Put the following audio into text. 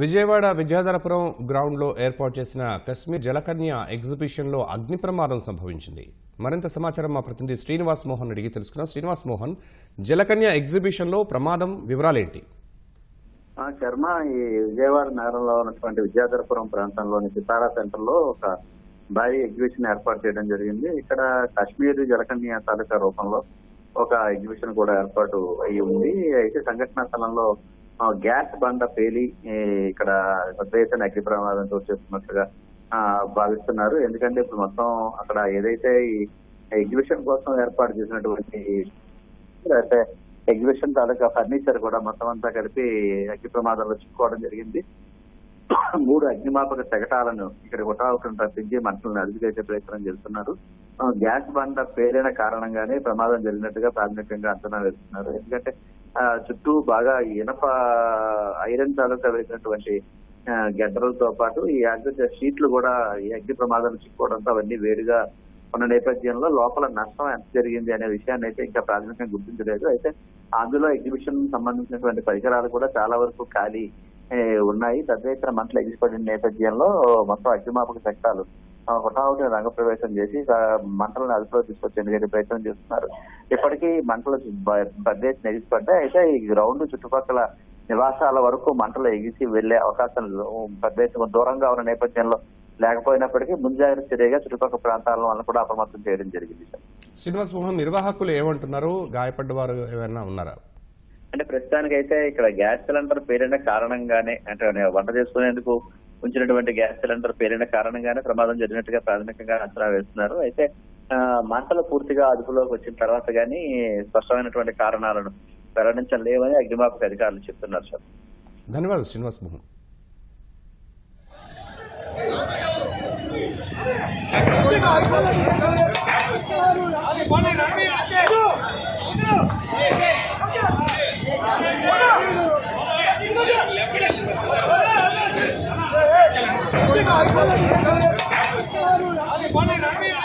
విజయవాడ విద్యాధరపురం గ్రౌండ్లో ఏర్పాటు చేసిన కశ్మీర్ జలకన్య ఎగ్జిబిషన్లో అగ్ని ప్రమాదం సంభవించింది. మరింత సమాచారం మా ప్రతినిధి శ్రీనివాస్ మోహన్ అడిగి తెలుసుకున్నాం. శ్రీనివాస్ మోహన్, జలకన్య ఎగ్జిబిషన్లో ప్రమాదం వివరాలేంటి? శర్మ, ఈ విజయవాడ నగరంలో ఉన్నటువంటి విద్యాధరపురం ప్రాంతంలోని సితారా సెంటర్ లో ఒక భారీ ఎగ్జిబిషన్ ఏర్పాటు చేయడం జరిగింది. ఇక్కడ కాశ్మీర్ జలకన్య తాలూకా రూపంలో ఒక ఎగ్జిబిషన్ కూడా ఏర్పాటు అయ్యి ఉంది. అయితే సంఘటనా స్థలంలో గ్యాస్ బండ పేలి ఇక్కడ పెద్ద ఎత్తున అగ్ని ప్రమాదం చోటు చేసుకున్నట్లుగా భావిస్తున్నారు. ఎందుకంటే ఇప్పుడు మొత్తం అక్కడ ఏదైతే ఈ ఎగ్జిబిషన్ కోసం ఏర్పాటు చేసినటువంటి అంటే ఎగ్జిబిషన్ తాలూకా ఫర్నిచర్ కూడా మొత్తం అంతా కలిపి అగ్ని ప్రమాదంలో చిక్కుకోవడం జరిగింది. 3 అగ్నిమాపక శకటాలను ఇక్కడ హుటాహుటిన తప్పించి మంటలను అదుపుచేసే ప్రయత్నం చేస్తున్నారు. గ్యాస్ బండ పేలిన కారణంగానే ప్రమాదం జరిగినట్టుగా ప్రాథమికంగా అంచనా వేస్తున్నారు. ఎందుకంటే చుట్టూ బాగా ఇనప ఐరన్ తాలూకా వేసినటువంటి గడ్డలతో పాటు ఈ షీట్లు కూడా ఈ అగ్ని ప్రమాదాలు చిక్కుకోవడంతో అవన్నీ వేడిగా ఉన్న నేపథ్యంలో లోపల నష్టం ఎంత జరిగింది అనే విషయాన్ని అయితే ఇంకా ప్రాథమికంగా గుర్తించలేదు. అయితే అందులో ఎగ్జిబిషన్ సంబంధించినటువంటి పరికరాలు కూడా చాలా వరకు ఖాళీ ఉన్నాయి. పెద్ద ఎత్తున మంటలు ఎగిసిపడిన నేపథ్యంలో మొత్తం అగ్నిమాపక చట్టాలు హుటాహుటిన రంగప్రవేశం చేసి మంటలను అదుపులో తీసుకొచ్చేందుకు ప్రయత్నం చేస్తున్నారు. ఇప్పటికీ మంటలు పెద్ద ఎత్తున ఎగిసిపడ్డాయి. అయితే ఈ గ్రౌండ్ చుట్టుపక్కల నివాసాల వరకు మంటలు ఎగిసి వెళ్లే అవకాశం పెద్ద ఎత్తున దూరంగా ఉన్న నేపథ్యంలో లేకపోయినప్పటికీ ముంజాగ్రత్త చర్యగా చుట్టుపక్కల ప్రాంతాల వల్ల కూడా అప్రమత్తం చేయడం జరిగింది. శ్రీనివాస్ మోహన్, నిర్వాహకులు ఏమంటున్నారు? గాయపడ్డ వారు ఏమైనా ఉన్నారా? అంటే ప్రస్తుతానికైతే ఇక్కడ గ్యాస్ సిలిండర్ పేలిన కారణంగానే, అంటే వంట చేసుకునేందుకు ఉంచినటువంటి గ్యాస్ సిలిండర్ పేలిన కారణంగానే ప్రమాదం జరిగినట్టుగా ప్రాథమికంగా అంచనా వేస్తున్నారు. అయితే మంటలు పూర్తిగా అదుపులోకి వచ్చిన తర్వాత గానీ స్పష్టమైనటువంటి కారణాలను వెల్లడించలేవని అగ్నిమాపక అధికారులు చెప్తున్నారు. సార్, ధన్యవాదాలు శ్రీనివాస్ మోహన్. Rami,